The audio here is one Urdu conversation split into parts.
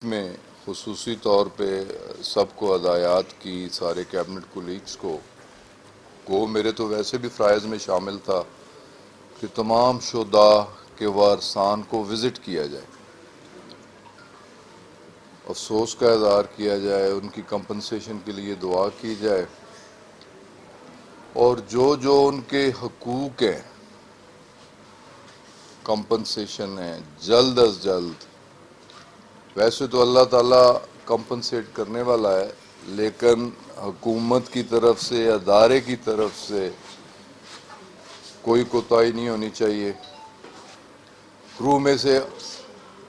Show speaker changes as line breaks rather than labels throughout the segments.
میں خصوصی طور پہ سب کو ہدایات کی، سارے کیبنٹ کولیگز کو میرے تو ویسے بھی فرائض میں شامل تھا کہ تمام شہداء کے وارثان کو وزٹ کیا جائے، افسوس کا اظہار کیا جائے، ان کی کمپنسیشن کے لیے دعا کی جائے، اور جو ان کے حقوق ہیں، کمپنسیشن ہیں، جلد از جلد. ویسے تو اللہ تعالیٰ کمپنسیٹ کرنے والا ہے، لیکن حکومت کی طرف سے، ادارے کی طرف سے کوئی کوتاہی نہیں ہونی چاہیے. کرو میں سے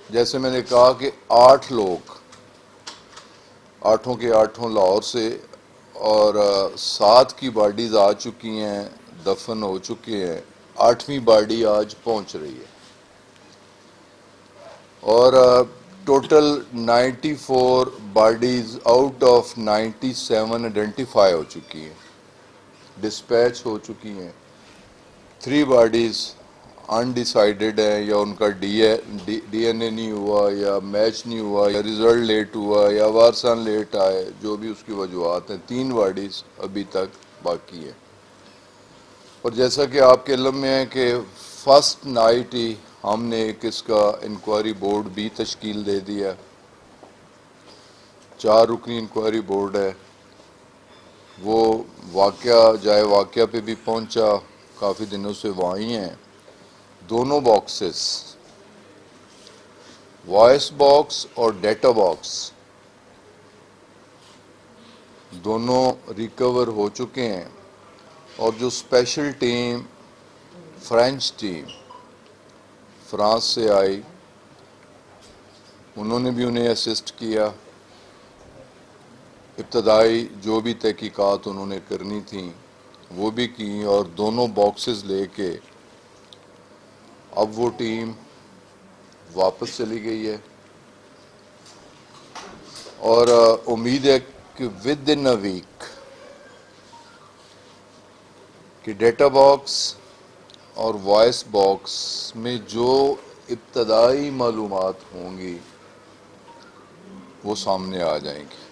جیسے میں نے کہا کہ 8 لوگ، 8 کے 8 لاہور سے، اور 7 کی باڈیز آ چکی ہیں، دفن ہو چکے ہیں، 8ویں باڈی آج پہنچ رہی ہے، اور total 94 bodies out of 97 identify ہو چکی ہیں، ڈسپیچ ہو چکی ہیں. 3 باڈیز انڈیسائیڈڈ ہیں، یا ان کا ڈی این اے نہیں ہوا، یا میچ نہیں ہوا، یا ریزلٹ لیٹ ہوا، یا وارثان لیٹ آئے، جو بھی اس کی وجوہات ہیں. 3 باڈیز ابھی تک باقی ہیں. اور جیسا کہ آپ کے علم میں ہے کہ فرسٹ نائٹ ہی ہم نے ایک اس کا انکوائری بورڈ بھی تشکیل دے دیا، 4 رکنی انکوائری بورڈ ہے. وہ جائے واقعہ پہ بھی پہنچا، کافی دنوں سے وہاں ہی ہیں. دونوں باکسز، وائس باکس اور ڈیٹا باکس، دونوں ریکور ہو چکے ہیں. اور جو special team, French team France سے آئی، انہوں نے بھی انہیں اسسٹ کیا. ابتدائی جو بھی تحقیقات انہوں نے کرنی تھیں وہ بھی کی، اور دونوں باکسز لے کے اب وہ ٹیم واپس چلی گئی ہے. اور امید ہے کہ ود ان اے ویک کہ ڈیٹا باکس اور وائس باکس میں جو ابتدائی معلومات ہوں گی وہ سامنے آ جائیں گی.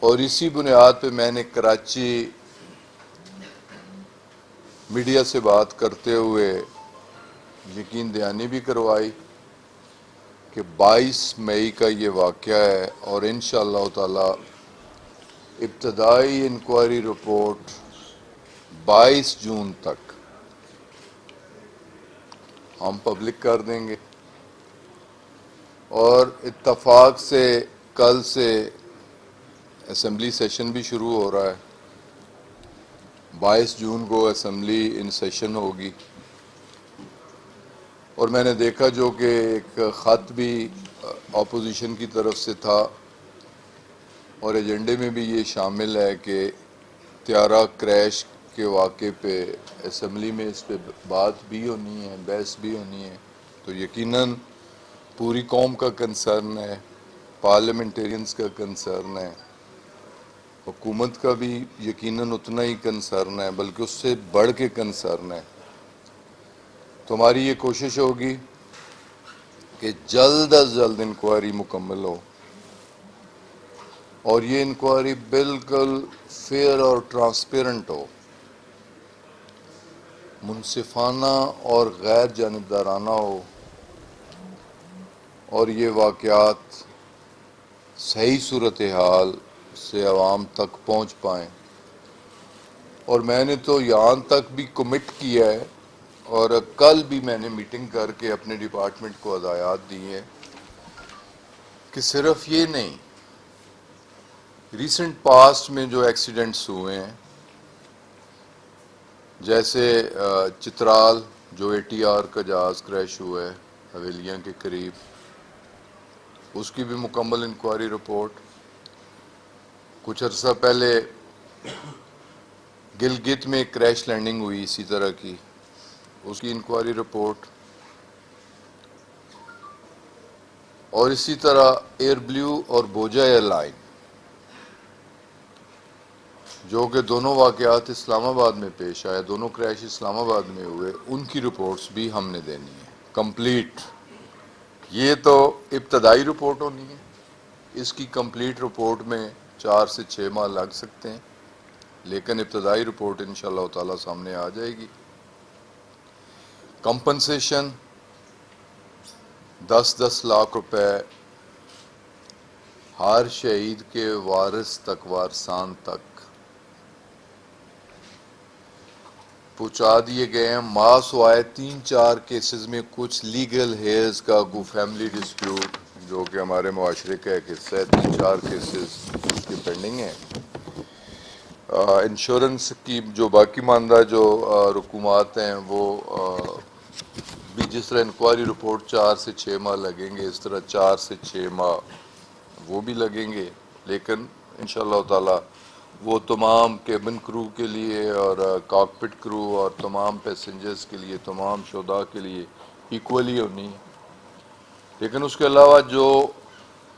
اور اسی بنیاد پہ میں نے کراچی میڈیا سے بات کرتے ہوئے یقین دہانی بھی کروائی کہ 22 مئی کا یہ واقعہ ہے، اور انشاءاللہ تعالی ابتدائی انکوائری رپورٹ 22 جون تک ہم پبلک کر دیں گے. اور اتفاق سے کل سے اسمبلی سیشن بھی شروع ہو رہا ہے. 22 جون کو اسمبلی ان سیشن ہوگی، اور میں نے دیکھا جو کہ ایک خط بھی اپوزیشن کی طرف سے تھا، اور ایجنڈے میں بھی یہ شامل ہے کہ طیارہ کریش کے واقعے پہ اسمبلی میں اس پہ بات بھی ہونی ہے، بحث بھی ہونی ہے. تو یقیناً پوری قوم کا کنسرن ہے، پارلیمنٹیرینز کا کنسرن ہے، حکومت کا بھی یقیناً اتنا ہی کنسرن ہے، بلکہ اس سے بڑھ کے کنسرن ہے. تو ہماری یہ کوشش ہوگی کہ جلد از جلد انکوائری مکمل ہو، اور یہ انکوائری بالکل فیئر اور ٹرانسپیرنٹ ہو، منصفانہ اور غیر جانبدارانہ ہو، اور یہ واقعات صحیح صورتحال سے عوام تک پہنچ پائیں. اور میں نے تو یہاں تک بھی کمٹ کیا ہے، اور کل بھی میں نے میٹنگ کر کے اپنے ڈپارٹمنٹ کو ہدایات دی ہیں کہ صرف یہ نہیں، ریسنٹ پاسٹ میں جو ایکسیڈنٹس ہوئے ہیں، جیسے چترال جو ATR کا جہاز کریش ہوا ہے حویلیاں کے قریب، اس کی بھی مکمل انکوائری رپورٹ. کچھ عرصہ پہلے گلگت میں کریش لینڈنگ ہوئی اسی طرح کی، اس کی انکوائری رپورٹ. اور اسی طرح ایئر بلیو اور بوجا ایئر لائن، جو کہ دونوں واقعات اسلام آباد میں پیش آئے، دونوں کریش اسلام آباد میں ہوئے، ان کی رپورٹس بھی ہم نے دینی ہے کمپلیٹ. یہ تو ابتدائی رپورٹ ہونی ہے، اس کی کمپلیٹ رپورٹ میں 4 سے 6 ماہ لگ سکتے ہیں، لیکن ابتدائی رپورٹ انشاءاللہ تعالی سامنے آ جائے گی۔ کمپنسیشن 10 لاکھ روپے ہر شہید کے وارث تک، وارثان تک پہنچا دیے گئے ہیں۔ ماس ہوئے 3-4 کیسز میں کچھ لیگل ہیئرز کا کوئی فیملی ڈسپیوٹ جو کہ ہمارے معاشرے کا ایک حصہ ہے، 3-4 کیسز اس کے پینڈنگ ہیں۔ انشورنس کی جو باقی ماندہ جو رقومات ہیں وہ بھی جس طرح انکوائری رپورٹ 4 سے 6 ماہ لگیں گے، اس طرح 4 سے 6 ماہ وہ بھی لگیں گے، لیکن انشاءاللہ تعالی وہ تمام کیبن کرو کے لیے اور کاکپٹ کرو اور تمام پیسنجرز کے لیے، تمام شہداء کے لیے ایکولی ہونی ہے۔ لیکن اس کے علاوہ جو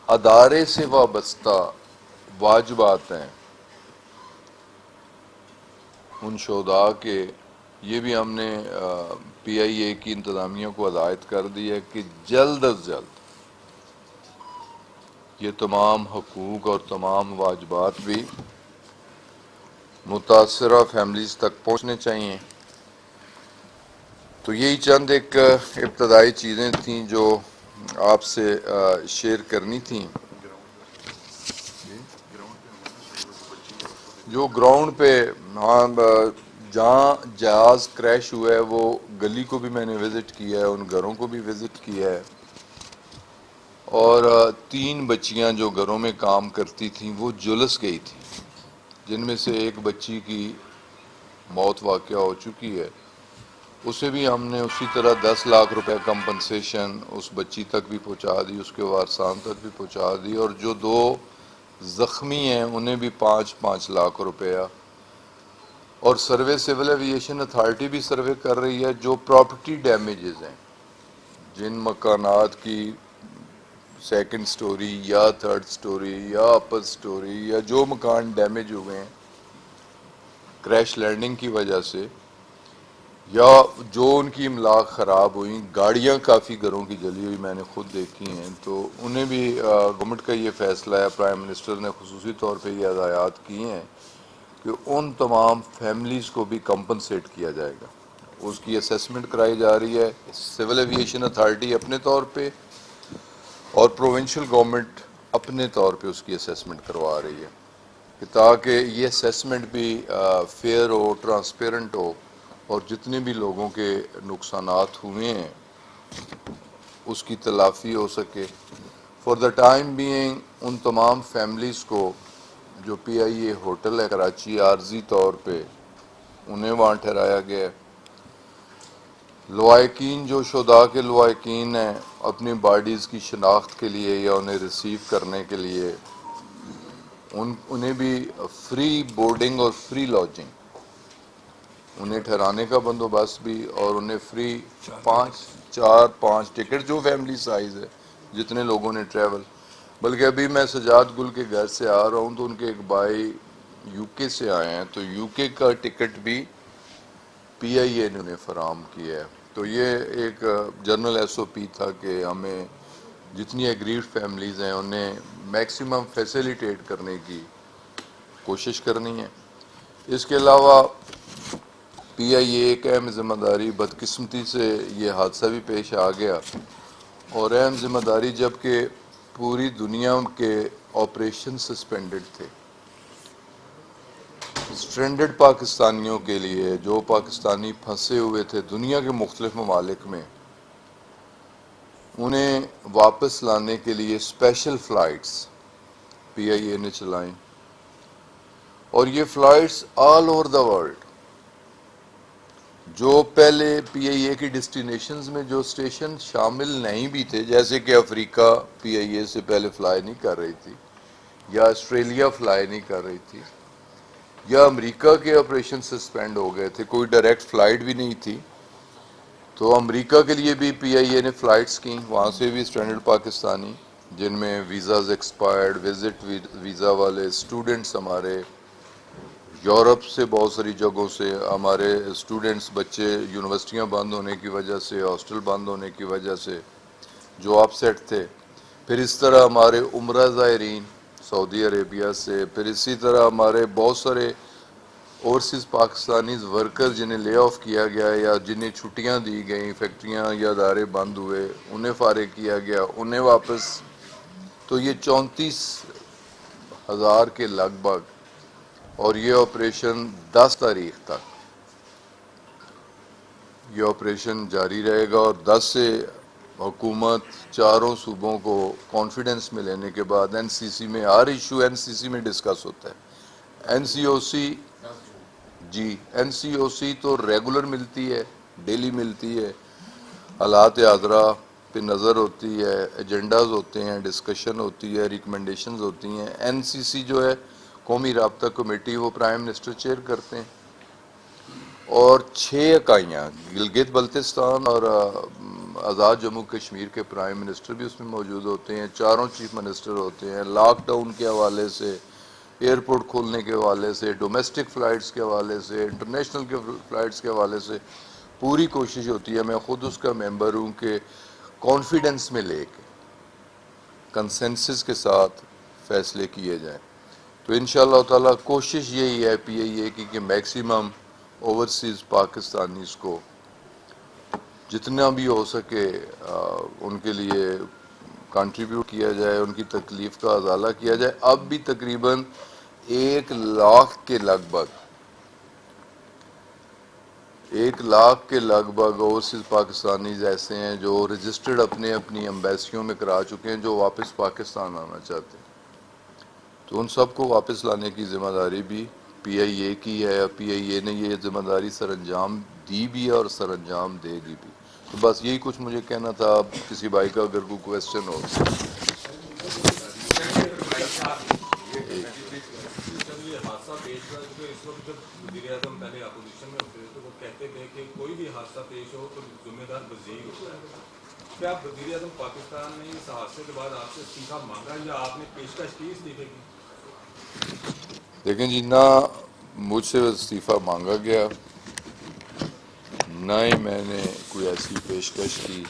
ادارے سے وابستہ واجبات ہیں ان شہداء کے، یہ بھی ہم نے پی آئی اے کی انتظامیہ کو ہدایت کر دی ہے کہ جلد از جلد یہ تمام حقوق اور تمام واجبات بھی متاثرہ فیملیز تک پہنچنے چاہیے۔ تو یہی چند ایک ابتدائی چیزیں تھیں جو آپ سے شیئر کرنی تھیں۔ جو گراؤنڈ پہ ہاں جہاں جہاز کریش ہوا ہے وہ گلی کو بھی میں نے وزٹ کیا ہے، ان گھروں کو بھی وزٹ کیا ہے، اور 3 بچیاں جو گھروں میں کام کرتی تھیں وہ جلس گئی تھیں، جن میں سے ایک بچی کی موت واقعہ ہو چکی ہے۔ اسے بھی ہم نے اسی طرح 10 لاکھ روپے کمپنسیشن اس بچی تک بھی پہنچا دی، اس کے وارثان تک بھی پہنچا دی، اور جو 2 زخمی ہیں انہیں بھی 5 لاکھ روپیہ۔ اور سروے سول ایوییشن اتھارٹی بھی سروے کر رہی ہے جو پراپرٹی ڈیمیجز ہیں، جن مکانات کی 2nd سٹوری یا 3rd سٹوری یا اپر سٹوری یا جو مکان ڈیمیج ہوئے ہیں کریش لینڈنگ کی وجہ سے، یا جو ان کی املاک خراب ہوئی، گاڑیاں کافی گھروں کی جلی ہوئی میں نے خود دیکھی ہیں، تو انہیں بھی گورنمنٹ کا یہ فیصلہ ہے، پرائم منسٹر نے خصوصی طور پہ یہ ہدایات کی ہیں کہ ان تمام فیملیز کو بھی کمپنسیٹ کیا جائے گا۔ اس کی اسیسمنٹ کرائی جا رہی ہے سول ایوییشن اتھارٹی اپنے طور پہ، اور پروونشل گورنمنٹ اپنے طور پہ اس کی اسیسمنٹ کروا رہی ہے، کہ تاکہ یہ اسیسمنٹ بھی فیئر ہو، ٹرانسپیرنٹ ہو، اور جتنے بھی لوگوں کے نقصانات ہوئے ہیں اس کی تلافی ہو سکے۔ For the time being in تمام فیملیز کو جو پی آئی اے ہوٹل ہے کراچی عارضی طور پہ انہیں وہاں ٹھہرایا گیا ہے۔ لواحقین جو شہداء کے لواحقین ہیں اپنی باڈیز کی شناخت کے لیے یا انہیں ریسیو کرنے کے لیے انہیں بھی فری بورڈنگ اور فری لاڈجنگ، انہیں ٹھہرانے کا بندوبست بھی، اور انہیں فری 5 ٹکٹ جو فیملی سائز ہے جتنے لوگوں نے ٹریول۔ بلکہ ابھی میں سجاد گل کے گھر سے آ رہا ہوں تو ان کے ایک بھائی یو کے سے آئے ہیں، تو یو کے کا ٹکٹ بھی پی آئی اے نے انہیں فراہم کیا ہے۔ تو یہ ایک جنرل ایس او پی تھا کہ ہمیں جتنی ایگریڈ فیملیز ہیں انہیں میکسیمم فیسیلیٹیٹ کرنے کی کوشش کرنی ہے۔ اس کے علاوہ پی آئی اے ایک اہم ذمہ داری، بدقسمتی سے یہ حادثہ بھی پیش آ گیا، اور اہم ذمہ داری جبکہ پوری دنیا کے آپریشن سسپینڈڈ تھے، اسٹرینڈڈ پاکستانیوں کے لیے جو پاکستانی پھنسے ہوئے تھے دنیا کے مختلف ممالک میں، انہیں واپس لانے کے لیے اسپیشل فلائٹس پی آئی اے نے چلائیں، اور یہ flights all over the world, جو پہلے پی آئی اے کی ڈیسٹینیشنز میں جو اسٹیشن شامل نہیں بھی تھے، جیسے کہ افریقہ پی آئی اے سے پہلے فلائی نہیں کر رہی تھی، یا آسٹریلیا فلائی نہیں کر رہی تھی، یا امریکہ کے آپریشن سسپینڈ ہو گئے تھے، کوئی ڈائریکٹ فلائٹ بھی نہیں تھی، تو امریکہ کے لیے بھی پی آئی اے نے فلائٹس کیں، وہاں سے بھی اسٹرینڈڈ پاکستانی جن میں ویزاز ایکسپائرڈ، وزٹ ویزا والے اسٹوڈنٹس، ہمارے یورپ سے بہت ساری جگہوں سے ہمارے اسٹوڈنٹس، بچے یونیورسٹیاں بند ہونے کی وجہ سے، ہاسٹل بند ہونے کی وجہ سے جو آپ سیٹ تھے، پھر اس طرح ہمارے عمرہ زائرین سعودی عربیہ سے، پھر اسی طرح ہمارے بہت سارے اوورسیز پاکستانیز ورکر جنہیں لے آف کیا گیا یا جنہیں چھٹیاں دی گئیں، فیکٹریاں یا ادارے بند ہوئے، انہیں فارغ کیا گیا، انہیں واپس. تو یہ 34,000 کے لگ بھگ، اور یہ آپریشن 10 تاریخ تک یہ آپریشن جاری رہے گا. اور 10 سے حکومت چاروں صوبوں کو کانفیڈنس میں لینے کے بعد این سی سی میں ہر ایشو این سی سی میں ڈسکس ہوتا ہے. این سی او سی جی این سی او سی تو ریگولر ملتی ہے، ڈیلی ملتی ہے، حالات حاضرہ پہ نظر ہوتی ہے، ایجنڈاز ہوتے ہیں، ڈسکشن ہوتی ہے، ریکمنڈیشنز ہوتی ہیں. این سی سی جو ہے قومی رابطہ کمیٹی، وہ پرائم منسٹر چیئر کرتے ہیں، اور 6 اکائیاں گلگت بلتستان اور آزاد جموں کشمیر کے پرائم منسٹر بھی اس میں موجود ہوتے ہیں، چاروں چیف منسٹر ہوتے ہیں. لاک ڈاؤن کے حوالے سے، ایئرپورٹ کھولنے کے حوالے سے، ڈومیسٹک فلائٹس کے حوالے سے، انٹرنیشنل کے فلائٹس کے حوالے سے پوری کوشش ہوتی ہے. میں خود اس کا ممبر ہوں کہ کانفیڈنس میں لے کے کنسنسس کے ساتھ فیصلے کیے جائیں. تو انشاءاللہ تعالی کوشش یہی ہے پی ائی اے کی کہ میکسیمم اوورسیز پاکستانیز کو جتنا بھی ہو سکے ان کے لیے کنٹریبیوٹ کیا جائے، ان کی تکلیف کا ازالہ کیا جائے. اب بھی تقریباً 1,00,000 کے لگ بھگ 1,00,000 کے لگ بھگ اوورسیز پاکستانیز ایسے ہیں جو رجسٹرڈ اپنی ایمبیسیوں میں کرا چکے ہیں، جو واپس پاکستان آنا چاہتے ہیں. تو ان سب کو واپس لانے کی ذمہ داری بھی پی آئی اے کی ہے. پی آئی اے نے یہ ذمہ داری سر انجام دی بھی ہے اور سر انجام دے گی بھی. تو بس یہی کچھ مجھے کہنا تھا. اب کسی بھائی کا اگر کوئی کویسچن ہو.
حادثہ پیش ہوا کیونکہ اس وقت جب وزیر اعظم پہلے اپوزیشن میں ہوتے تو وہ کہتے تھے کہ کوئی بھی حادثہ پیش ہو تو ذمہ دار وزیر ہوتا ہے. کیا وزیر اعظم پاکستان نے اس حادثے کے بعد آپ سے استعفیٰ مانگا یا آپ نے پیشکش کی استعفے کی؟
دیکھیں جی، نہ مجھ سے استعفیٰ مانگا گیا، نہ ہی میں نے کوئی ایسی پیشکش کی،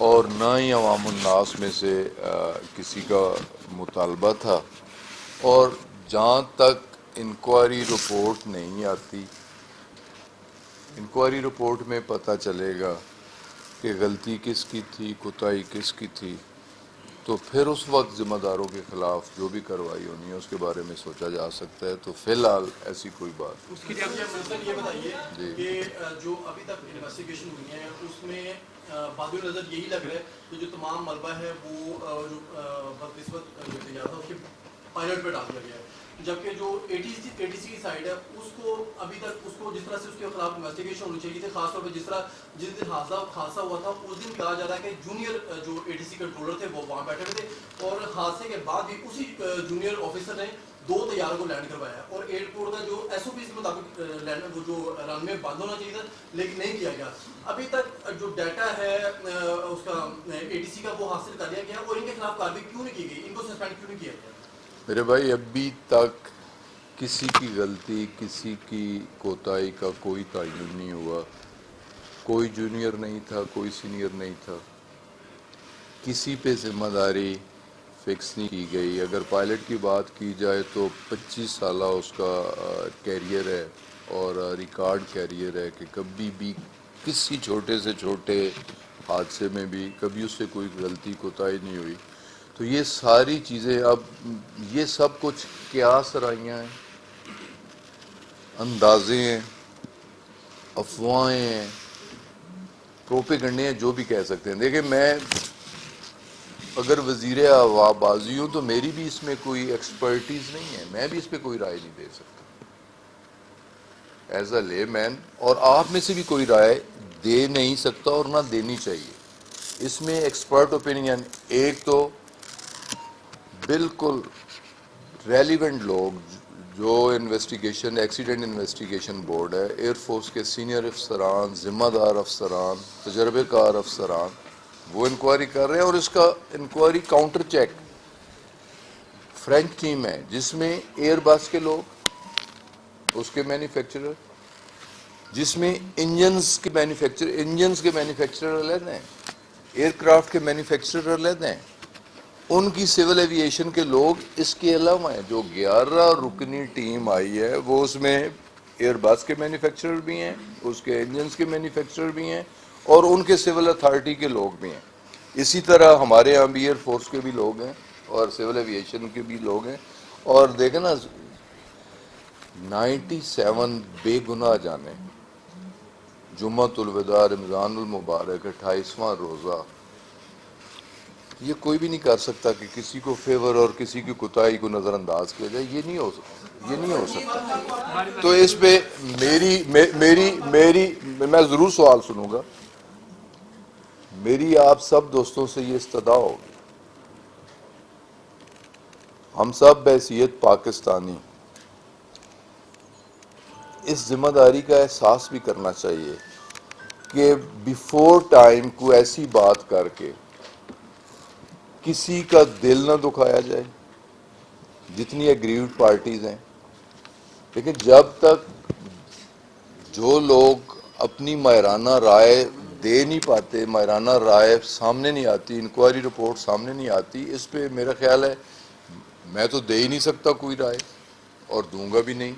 اور نہ ہی عوام الناس میں سے کسی کا مطالبہ تھا. اور جہاں تک انکوائری رپورٹ نہیں آتی، انکوائری رپورٹ میں پتہ چلے گا کہ غلطی کس کی تھی، کوتاہی کس کی تھی، تو پھر اس وقت ذمہ داروں کے خلاف جو بھی کارروائی ہونی ہے اس کے بارے میں سوچا جا سکتا ہے. تو فی الحال ایسی کوئی بات
اس کی سر یہ بتائیے کہ جو ابھی تک انویسٹیگیشن ہوئی ہے اس میں باد نظر یہی لگ رہا ہے کہ جو تمام ملبہ ہے وہ جو بدقسمت جو تجارت ہے اس کے پائلٹ پہ ڈال دیا گیا ہے، جبکہ جو اے ٹی سی کی سائڈ ہے اس کو ابھی تک اس کو جس طرح سے اس کے خلاف انویسٹیگیشن ہونی چاہیے تھی، خاص طور پہ جس دن حادثہ ہوا تھا اس دن کہا جا رہا ہے کہ جونیئر جو اے ٹی سی کنٹرولر تھے وہ وہاں بیٹھے ہوئے تھے، اور حادثے کے بعد بھی اسی جونیئر آفیسر نے 2 طیاروں کو لینڈ کروایا، اور ایئرپورٹ کا جو ایس او پی کے مطابق لینڈ وہ جو رن وے بند ہونا چاہیے تھا لیکن نہیں کیا گیا. ابھی تک جو ڈیٹا ہے اس کا اے ٹی سی کا وہ حاصل کر لیا گیا، اور ان کے خلاف کارروائی کیوں نہیں کی گئی، ان کو سسپینڈ کیوں نہیں کیا گیا؟
میرے بھائی، ابھی تک کسی کی غلطی، کسی کی کوتاہی کا کوئی تعین نہیں ہوا. کوئی جونیئر نہیں تھا، کوئی سینئر نہیں تھا، کسی پہ ذمہ داری فکس نہیں کی گئی. اگر پائلٹ کی بات کی جائے تو 25 سالہ اس کا کیریئر ہے اور ریکارڈ کیریئر ہے کہ کبھی بھی کسی چھوٹے سے چھوٹے حادثے میں بھی کبھی اس سے کوئی غلطی کوتاہی نہیں ہوئی. تو یہ ساری چیزیں، اب یہ سب کچھ کیا سرائیاں ہیں، اندازے ہیں، افواہیں ہیں، پروپیگنڈے ہیں، جو بھی کہہ سکتے ہیں. دیکھیں، میں اگر وزیر آبازی ہوں تو میری بھی اس میں کوئی ایکسپرٹیز نہیں ہے، میں بھی اس پہ کوئی رائے نہیں دے سکتا ایز اے لے مین، اور آپ میں سے بھی کوئی رائے دے نہیں سکتا اور نہ دینی چاہیے. اس میں ایکسپرٹ اوپینین ایک تو بالکل ریلیونٹ لوگ جو انویسٹیگیشن ایکسیڈنٹ انویسٹیگیشن بورڈ ہے، ایئر فورس کے سینئر افسران، ذمہ دار افسران، تجربے کار افسران، وہ انکوائری کر رہے ہیں. اور اس کا enquiry counter check French team ہے جس میں ایئر بس کے لوگ، اس کے مینوفیکچرر، جس میں انجنز کے مینوفیکچرر علیحدہ ہیں، ایئر کرافٹ کے مینوفیکچرر لیتے ہیں, ان کی سول ایویشن کے لوگ اس کے علاوہ ہیں. جو 11 رکنی ٹیم آئی ہے وہ اس میں ایئر بس کے مینوفیکچرر بھی ہیں, اس کے انجنز کے مینوفیکچرر بھی ہیں, اور ان کے سول اتھارٹی کے لوگ بھی ہیں. اسی طرح ہمارے یہاں بھی ایئر فورس کے بھی لوگ ہیں اور سول ایویشن کے بھی لوگ ہیں. اور دیکھیں نا 97 بے گناہ جانے, جمعۃ الوداع, رمضان المبارک, 28واں روزہ, یہ کوئی بھی نہیں کر سکتا کہ کسی کو فیور اور کسی کی کوتاہی کو نظر انداز کیا جائے. یہ نہیں ہو سکتا, یہ نہیں ہو سکتا. تو اس پہ میری میں ضرور سوال سنوں گا. میری آپ سب دوستوں سے یہ استدعا ہوگی, ہم سب بحیثیت پاکستانی اس ذمہ داری کا احساس بھی کرنا چاہیے کہ بیفور ٹائم کو ایسی بات کر کے کسی کا دل نہ دکھایا جائے, جتنی ایگریوڈ پارٹیز ہیں. لیکن جب تک جو لوگ اپنی ماہرانہ رائے دے نہیں پاتے, ماہرانہ رائے سامنے نہیں آتی, انکوائری رپورٹ سامنے نہیں آتی, اس پہ میرا خیال ہے میں تو دے ہی نہیں سکتا کوئی رائے, اور دوں گا بھی نہیں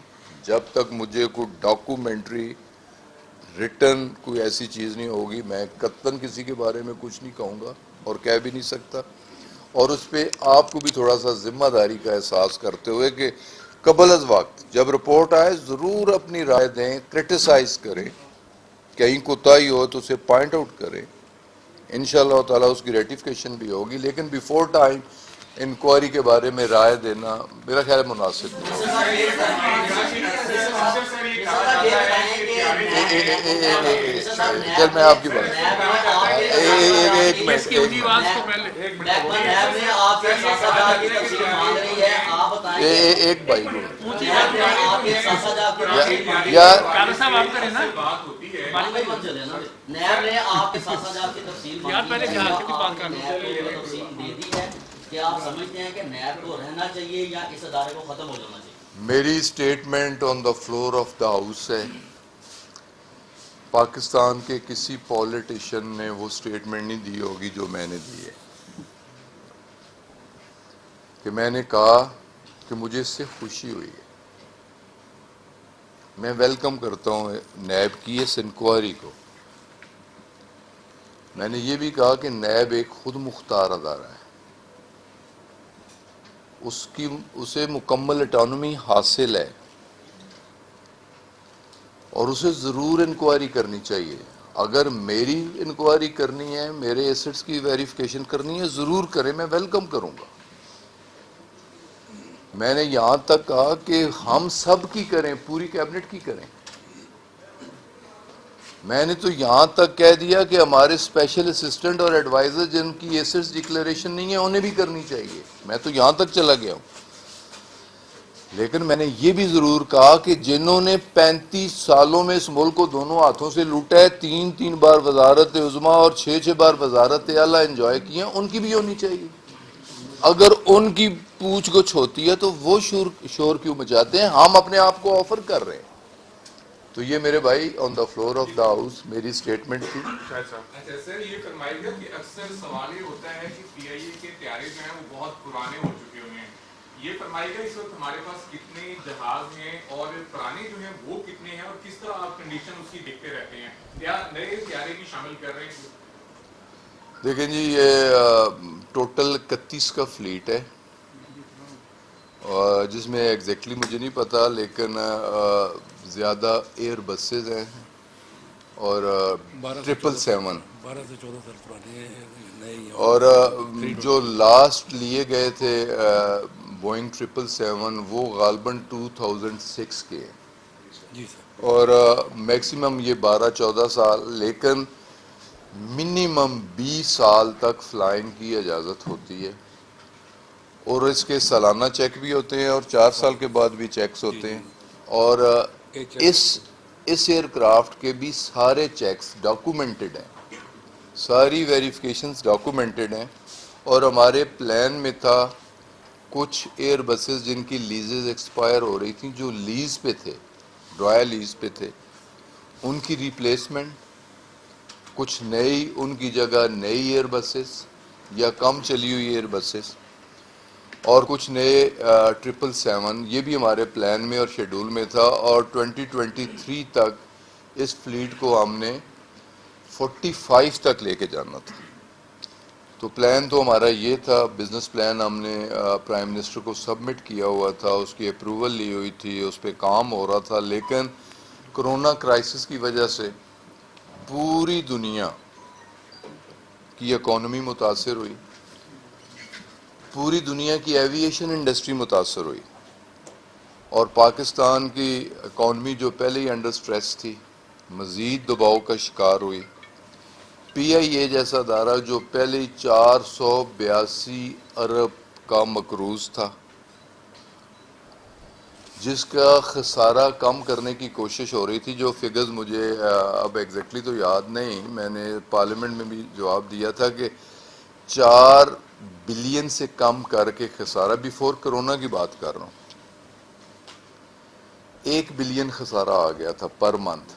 جب تک مجھے کوئی ڈاکومنٹری ریٹن کوئی ایسی چیز نہیں ہوگی. میں قطعاً کسی کے بارے میں کچھ نہیں کہوں گا اور کہہ بھی نہیں سکتا. اور اس پہ آپ کو بھی تھوڑا سا ذمہ داری کا احساس کرتے ہوئے کہ قبل از وقت جب رپورٹ آئے ضرور اپنی رائے دیں, کرٹیسائز کریں, کہیں کوتاہی ہو تو اسے پوائنٹ آؤٹ کریں, انشاءاللہ تعالیٰ اس کی ریٹیفیکیشن بھی ہوگی. لیکن بیفور ٹائم انکوائری کے بارے میں رائے دینا میرا خیال ہے مناسب نہیں. چل میں آپ کی بات ایک منٹ ایک بھائی میری statement on the floor of the house ہے. پاکستان کے کسی پولیٹیشین نے وہ اسٹیٹمنٹ نہیں دی ہوگی جو میں نے دی ہے, کہ میں نے کہا کہ مجھے اس سے خوشی ہوئی ہے. میں ویلکم کرتا ہوں نیب کی اس انکوائری کو. میں نے یہ بھی کہا کہ نیب ایک خود مختار ادارہ ہے, اسے مکمل اٹانومی حاصل ہے اور اسے ضرور انکوائری کرنی چاہیے. اگر میری انکوائری کرنی ہے, میرے ایسٹس کی ویریفیکیشن کرنی ہے, ضرور کریں, میں ویلکم کروں گا. میں نے یہاں تک کہا کہ ہم سب کی کریں, پوری کیبنٹ کی کریں. میں نے تو یہاں تک کہہ دیا کہ ہمارے اسپیشل اسسٹنٹ اور ایڈوائزر جن کی ایسٹس ڈکلیریشن نہیں ہے انہیں بھی کرنی چاہیے. میں تو یہاں تک چلا گیا ہوں. لیکن میں نے یہ بھی ضرور کہا کہ جنہوں نے 35 سالوں میں اس ملک کو دونوں ہاتھوں سے لوٹا ہے, 3 بار وزارت عظمیٰ اور 6 بار وزارت اعلیٰ انجوائے کی ہیں, ان کی بھی ہونی چاہیے. اگر ان کی پوچھ گچھ ہوتی ہے تو وہ شور کیوں مچاتے ہیں؟ ہم اپنے آپ کو آفر کر رہے ہیں. تو یہ میرے بھائی on the floor of the house میری اسٹیٹمنٹ تھی.
اچھا سر, یہ فرمائیے گا کہ اکثر سوال یہ ہوتا ہے کہ پی آئی اے کے طیارے جو ہیں وہ بہت پرانے ہو چکے ہوئے ہیں. یہ فرمائیے گا اس وقت ہمارے پاس کتنے جہاز ہیں اور پرانے جو ہیں وہ کتنے ہیں, اور کس طرح آپ کنڈیشن اس کی دیکھتے رہتے ہیں, یا نئے طیارے بھی شامل کر رہے ہیں؟
دیکھیں جی, یہ ٹوٹل 31 کا فلیٹ ہے, جس میں ایگزیکٹلی مجھے نہیں پتا, لیکن زیادہ ایئر بسز ہیں اور 777 اور جو لاسٹ لیے گئے تھے بوئنگ 777 وہ غالباً 2006 کے ہیں, اور میکسیمم یہ 12-14 سال, لیکن منیمم 20 سال تک فلائنگ کی اجازت ہوتی ہے. اور اس کے سالانہ چیک بھی ہوتے ہیں اور 4 سال کے بعد بھی چیکس ہوتے ہیں. اور اس ایئر کرافٹ کے بھی سارے چیکس ڈاکومنٹڈ ہیں, ساری ویریفیکیشنز ڈاکومنٹڈ ہیں. اور ہمارے پلان میں تھا کچھ ایئر بسز جن کی لیزز ایکسپائر ہو رہی تھیں, جو لیز پہ تھے, ڈرایا لیز پہ تھے, ان کی ریپلیسمنٹ کچھ نئی ان کی جگہ نئی ایئر بسز یا کم چلی ہوئی ایئر بسز اور کچھ نئے 777 یہ بھی ہمارے پلان میں اور شیڈول میں تھا, اور 2023 تک اس فلیٹ کو ہم نے 45 تک لے کے جانا تھا. تو پلان تو ہمارا یہ تھا, بزنس پلان ہم نے پرائم منسٹر کو سبمٹ کیا ہوا تھا, اس کی اپروول لی ہوئی تھی, اس پہ کام ہو رہا تھا, لیکن کرونا کرائسس کی وجہ سے پوری دنیا کی اکانومی متاثر ہوئی, پوری دنیا کی ایویشن انڈسٹری متاثر ہوئی, اور پاکستان کی اکانومی جو پہلے ہی انڈر سٹریس تھی مزید دباؤ کا شکار ہوئی. پی آئی اے جیسا ادارہ جو پہلے ہی 482 ارب کا مقروض تھا, جس کا خسارہ کم کرنے کی کوشش ہو رہی تھی, جو فگرز مجھے اب ایگزیکٹلی تو یاد نہیں, میں نے پارلیمنٹ میں بھی جواب دیا تھا کہ 4 بلین سے کم کر کے خسارہ, بیفور کرونا کی بات کر رہا ہوں, 1 بلین خسارہ آ گیا تھا پر منتھ.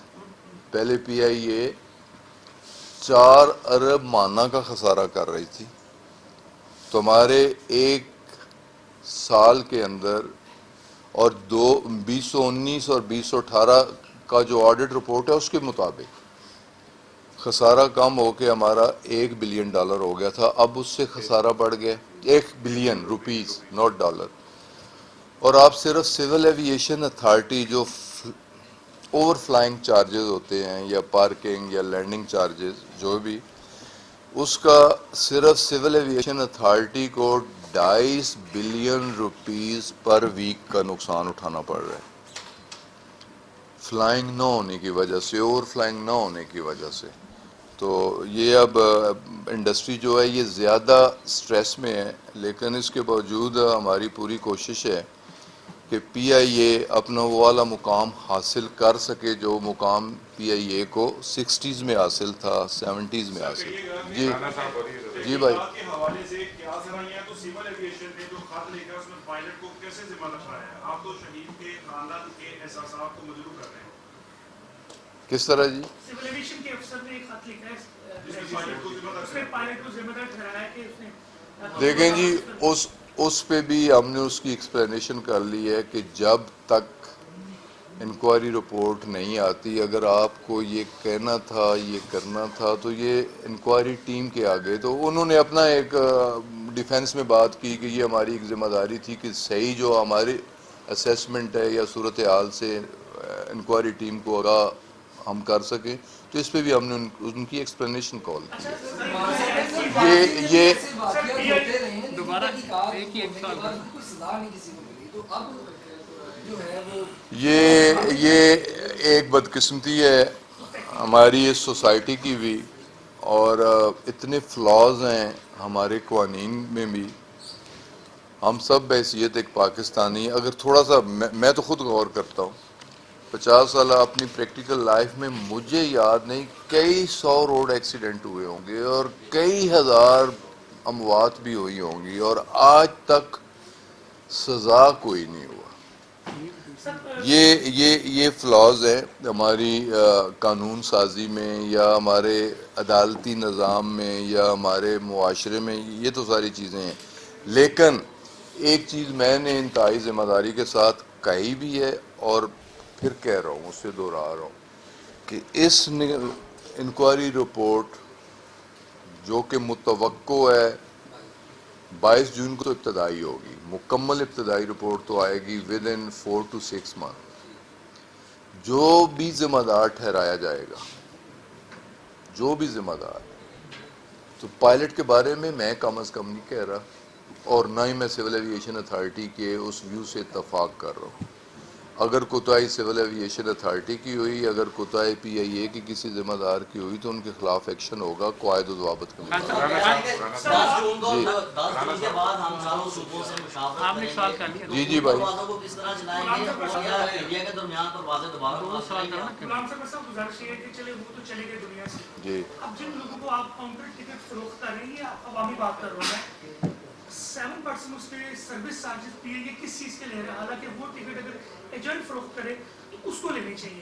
پہلے پی آئی اے 4 ارب ماہانہ کا خسارہ کر رہی تھی, تو ہمارے ایک سال کے اندر اور 2019 اور 2018 کا جو آڈٹ رپورٹ ہے اس کے مطابق خسارہ کم ہو کے ہمارا $1 بلین ہو گیا تھا. اب اس سے خسارہ بڑھ گیا 1 بلین روپیز, ناٹ ڈالر. اور آپ صرف سول ایویشن اتھارٹی جو اوور فلائنگ چارجز ہوتے ہیں یا پارکنگ یا لینڈنگ چارجز جو بھی, اس کا صرف سول ایویشن اتھارٹی کو 2.5 بلین روپیز پر ویک کا نقصان اٹھانا پڑ رہا ہے, فلائنگ نہ ہونے کی وجہ سے, اوور فلائنگ نہ ہونے کی وجہ سے. تو یہ اب انڈسٹری جو ہے یہ زیادہ سٹریس میں ہے, لیکن اس کے باوجود ہماری پوری کوشش ہے کہ پی آئی اے اپنا وہ والا مقام حاصل کر سکے جو مقام پی آئی اے کو 60s میں حاصل تھا, 70s میں حاصل تھا. جی جی بھائی.
کے حوالے سے کیا سرائیاں تو سول ایویشن نے جو خط لے کر اس میں پائلٹ کو کیسے ذمہ رکھا ہے؟ آپ تو شہید کے خاندان کے احساسات کو مجروح کر رہے ہیں.
کس طرح جی؟
سول ایویشن کے افسر نے ایک خط لکھا ہے, اس میں پائلٹ کو ذمہ دار ٹھہرایا ہے کہ اس نے.
دیکھیں جی, اس پہ بھی ہم نے اس کی ایکسپلینیشن کر لی ہے کہ جب تک انکوائری رپورٹ نہیں آتی, اگر آپ کو یہ کہنا تھا, یہ کرنا تھا, تو یہ انکوائری ٹیم کے آگے, تو انہوں نے اپنا ایک ڈیفینس میں بات کی کہ یہ ہماری ایک ذمہ داری تھی کہ صحیح جو ہماری اسیسمنٹ ہے یا صورتحال سے انکوائری ٹیم کو آگاہ ہم کر سکیں. تو اس پہ بھی ہم نے ان کی ایکسپلینیشن کال کی ہے. یہ ایک بدقسمتی ہے ہماری اس سوسائٹی کی بھی, اور اتنے فلاز ہیں ہمارے قوانین میں بھی. ہم سب بحیثیت ایک پاکستانی, اگر تھوڑا سا میں تو خود غور کرتا ہوں, 50 سالہ اپنی پریکٹیکل لائف میں مجھے یاد نہیں کئی 100 روڈ ایکسیڈنٹ ہوئے ہوں گے اور کئی ہزار اموات بھی ہوئی ہوں گی, اور آج تک سزا کوئی نہیں ہوا. یہ فلاز ہیں ہماری قانون سازی میں یا ہمارے عدالتی نظام میں یا ہمارے معاشرے میں, یہ تو ساری چیزیں ہیں. لیکن ایک چیز میں نے انتہائی ذمہ داری کے ساتھ کہی بھی ہے اور پھر کہہ رہا ہوں, اس سے دوہرا رہا ہوں کہ اس انکوائری رپورٹ جو کہ متوقع ہے 22 جون کو ابتدائی ہوگی, مکمل ابتدائی رپورٹ تو آئے گی ود ان 4 to 6 months. جو بھی ذمہ دار ٹھہرایا جائے گا, جو بھی ذمہ دار, تو پائلٹ کے بارے میں میں کم از کم نہیں کہہ رہا, اور نہ ہی میں سول ایویشن اتھارٹی کے اس ویو سے اتفاق کر رہا ہوں. اگر کوتاہی سول ایویشن اتھارٹی کی ہوئی, اگر کوتاہی پی آئی اے کی کسی ذمہ دار کی ہوئی, تو ان کے خلاف ایکشن ہوگا قواعد و ضوابط کے مطابق.
10 جون کے بعد ہم چاروں صوبوں سے مشاورت کریں گے.
جی جی بھائی.
کو کس طرح چلائیں گے, انڈیا کے درمیان پر واضح دباؤ.
غلام صاحب صاحب گزارش یہ ہے کہ چلے وہ تو چلے گئے دنیا سے,
جی
اب جن لوگوں کو آپ کاؤنٹر ٹکٹ فروخت کر رہے ہیں, یہ عوامی بات کر رہا ہے, 7% اس پہ سروس چارجز پی یہ کس چیز کے لے رہے ہیں, حالانکہ وہ ٹکٹ اگر ایجنٹ فروخت کرے تو اس کو لینی چاہیے.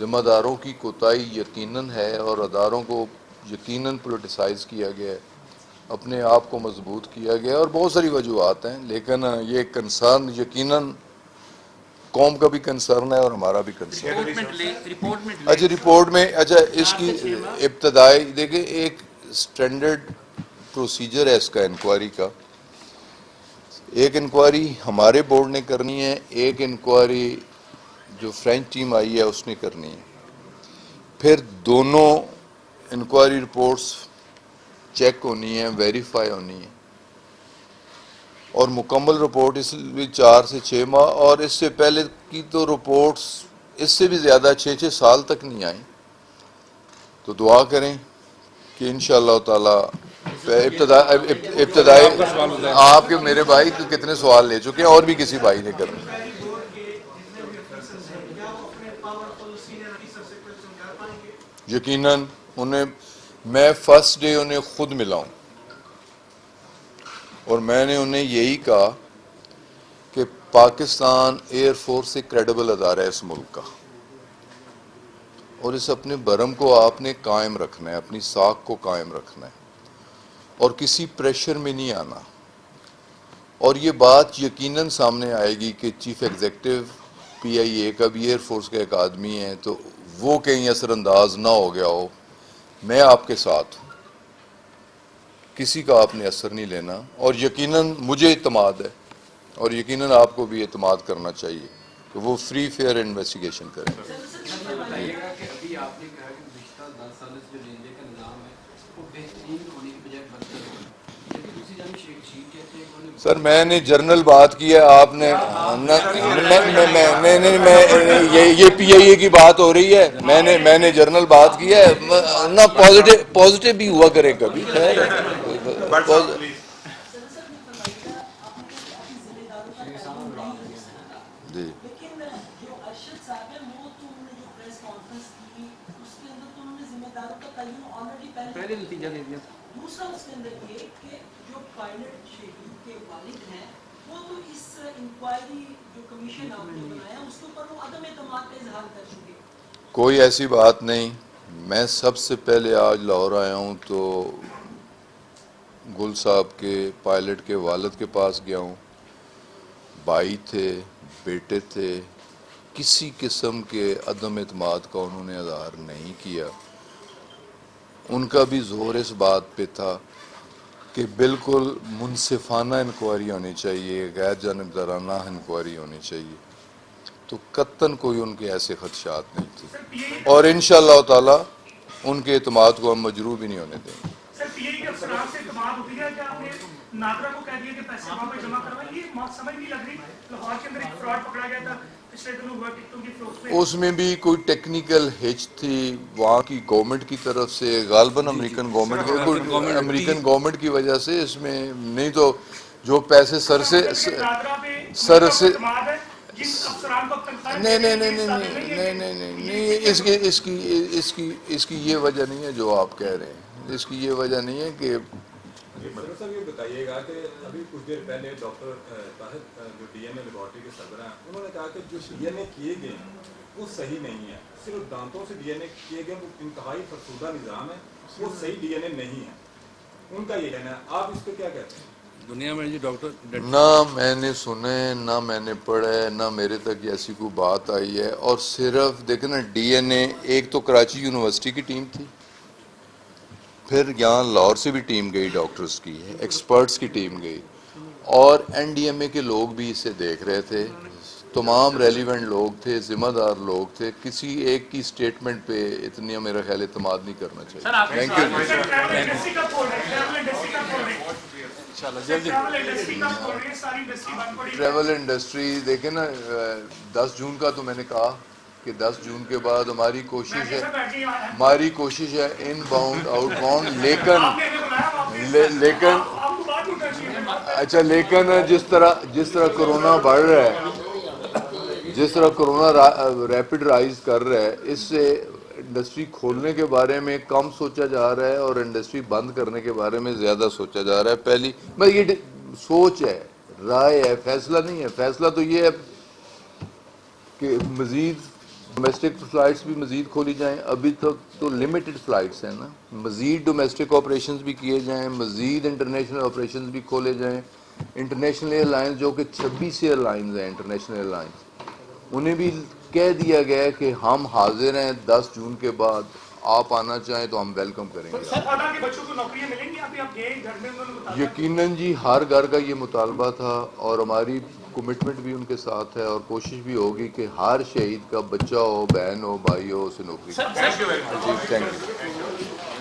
ذمہ داروں کی کوتاہی یقیناً ہے اور اداروں کو یقیناً پولیٹیسائز کیا گیا ہے، اپنے آپ کو مضبوط کیا گیا ہے، اور بہت ساری وجوہات ہیں، لیکن یہ کنسرن یقیناً قوم کا بھی کنسرن ہے اور ہمارا بھی کنسرن ہے۔ اچھا رپورٹ میں اس کی ابتدائی دیکھیں، ایک سٹینڈرڈ پروسیجر ہے اس کا انکوائری کا۔ ایک انکوائری ہمارے بورڈ نے کرنی ہے، ایک انکوائری جو فرینچ ٹیم آئی ہے اس نے کرنی ہے، پھر دونوں انکوائری رپورٹس چیک ہونی ہے، ویریفائی ہونی ہے، اور مکمل رپورٹ اس لیے 4 سے 6 ماہ، اور اس سے پہلے کی تو رپورٹس اس سے بھی زیادہ 6 سال تک نہیں آئیں۔ تو دعا کریں کہ انشاءاللہ تعالی ابتدائی آپ کے میرے بھائی کتنے سوال لے چکے ہیں اور بھی کسی بھائی نے کرنا۔ یقیناً میں فرسٹ ڈے انہیں خود ملا ہوں، اور میں نے انہیں یہی کہا کہ پاکستان ایئر فورس ایک کریڈیبل ادارہ ہے اس ملک کا، اور اس اپنے برم کو آپ نے قائم رکھنا ہے، اپنی ساکھ کو قائم رکھنا ہے، اور کسی پریشر میں نہیں آنا۔ اور یہ بات یقیناً سامنے آئے گی کہ چیف ایگزیکٹو پی آئی اے کا بھی ایئر فورس کا ایک آدمی ہے، تو وہ کہیں اثر انداز نہ ہو گیا ہو۔ میں آپ کے ساتھ ہوں، کسی کا آپ نے اثر نہیں لینا، اور یقیناً مجھے اعتماد ہے، اور یقیناً آپ کو بھی اعتماد کرنا چاہیے کہ وہ فری فیئر انویسٹیگیشن کریں۔
بتائیے گا کہ ابھی آپ نے کہا کہ گزشتہ 10 سالوں سے جو ڈی کا نظام ہے وہ بہترین ہونے کی بجائے بدتر ہو رہا ہے، لیکن دوسری جانب شیخ شیخ کہتے ہیں کہ انہوں نے
سر میں نے جنرل بات کی ہے، آپ نے یہ پی آئی اے کی بات ہو رہی ہے، میں نے جنرل بات کی ہے نہ، پازیٹیو بھی ہوا کرے کبھی، خیر جی۔
پہلے نتیجہ دے دیا۔
دوسرا اس کے اندر یہ کہ جو پائلٹ شہید کے والد ہیں وہ تو اس انکوائری جو کمیشن آپ نے بنایا اس کے اوپر وہ عدم اعتماد کا اظہار کر چکے۔
کوئی ایسی بات نہیں، میں سب سے پہلے آج لاہور آیا ہوں تو گل صاحب کے پائلٹ کے والد کے پاس گیا ہوں، بھائی تھے، بیٹے تھے، کسی قسم کے عدم اعتماد کا انہوں نے اظہار نہیں کیا۔ ان کا بھی زور اس بات پہ تھا کہ بالکل منصفانہ انکوائری ہونی چاہیے، غیر جانبدارانہ انکوائری ہونی چاہیے، تو قطعاً کوئی ان کے ایسے خدشات نہیں تھے، اور انشاءاللہ تعالی ان کے اعتماد کو ہم مجروح بھی نہیں ہونے دیں گے۔
سر پی اے کے افسران سے اعتماد اٹھ گیا کہ آپ نے نادرا کو کہہ دیا کہ پیسے وہاں پہ جمع کروائیں، یہ بات سمجھ نہیں لگ رہی۔ لاہور کے اندر ایک فراڈ پکڑا گیا تھا پچھلے دنوں ہوا ٹکٹوں کی فروخت میں،
اس میں بھی کوئی ٹیکنیکل ہچ تھی وہاں کی گورنمنٹ کی طرف سے، غالباً امریکن گورنمنٹ کی وجہ سے، اس میں نہیں تو جو پیسے سر سے نہیں، اس کی یہ وجہ نہیں ہے جو آپ کہہ رہے ہیں، اس کی یہ وجہ نہیں ہے کہ
صاحب یہ بتائیے گا کہ ابھی کچھ دیر پہلے ڈاکٹر طاہر جو ڈی این اے لیبارٹری کے صدر ہیں، انہوں نے کہا کہ جو ڈی این اے کیے گئے وہ صحیح نہیں ہے، صرف دانتوں سے ڈی این اے کیے گئے وہ انتہائی فرسودہ نظام ہے، وہ صحیح ڈی این اے نہیں ہے، ان کا یہ کہنا ہے، آپ اس پہ کیا کہتے ہیں؟
دنیا میں جی ڈاکٹر
نہ میں نے سنے، نہ میں نے پڑھے، نہ میرے تک ایسی کوئی بات آئی ہے، اور صرف دیکھیں نا ڈی این اے ایک تو کراچی یونیورسٹی کی ٹیم تھی، پھر یہاں لاہور سے بھی ٹیم گئی، ڈاکٹرز کی ایکسپرٹس کی ٹیم گئی، اور این ڈی ایم اے کے لوگ بھی اسے دیکھ رہے تھے، تمام ریلیونٹ لوگ تھے، ذمہ دار لوگ تھے، کسی ایک کی سٹیٹمنٹ پہ اتنی میرا خیال اعتماد نہیں کرنا چاہیے۔ Thank you. ٹریول انڈسٹری دیکھیں نا، 10 جون کا تو میں نے کہا کہ 10 جون کے بعد ہماری کوشش ہے ان باؤنڈ آؤٹ باؤنڈ، لیکن اچھا، لیکن جس طرح کرونا بڑھ رہا ہے، جس طرح کرونا ریپڈ رائز کر رہا ہے، اس سے انڈسٹری کھولنے کے بارے میں کم سوچا جا رہا ہے اور انڈسٹری بند کرنے کے بارے میں زیادہ سوچا جا رہا ہے۔ پہلی بس یہ سوچ ہے، رائے ہے، فیصلہ نہیں ہے۔ فیصلہ تو یہ ہے کہ مزید ڈومیسٹک فلائٹس بھی مزید کھولی جائیں. ابھی تک تو لمیٹڈ فلائٹس ہیں نا, مزید ڈومیسٹک آپریشنز بھی کیے جائیں, مزید انٹرنیشنل آپریشنز بھی کھولے جائیں. انٹرنیشنل ایئر لائنز جو کہ 26 ایئر لائنز ہیں انٹرنیشنل ایئر لائنز, انہیں بھی کہہ دیا گیا ہے کہ ہم حاضر ہیں 10 جون کے بعد, آپ آنا چاہیں تو ہم ویلکم کریں گے.
سر ادا کے بچوں کو نوکریاں ملیں گی؟ ابھی آپ گئے گھر میں انہوں نے بتایا
یقیناً جی, ہر گھر کا یہ مطالبہ تھا اور ہماری کمٹمنٹ بھی ان کے ساتھ ہے اور کوشش بھی ہوگی کہ ہر شہید کا بچہ ہو, بہن ہو, بھائی ہو, اسے نوکری.
Thank you very much.
Thank you.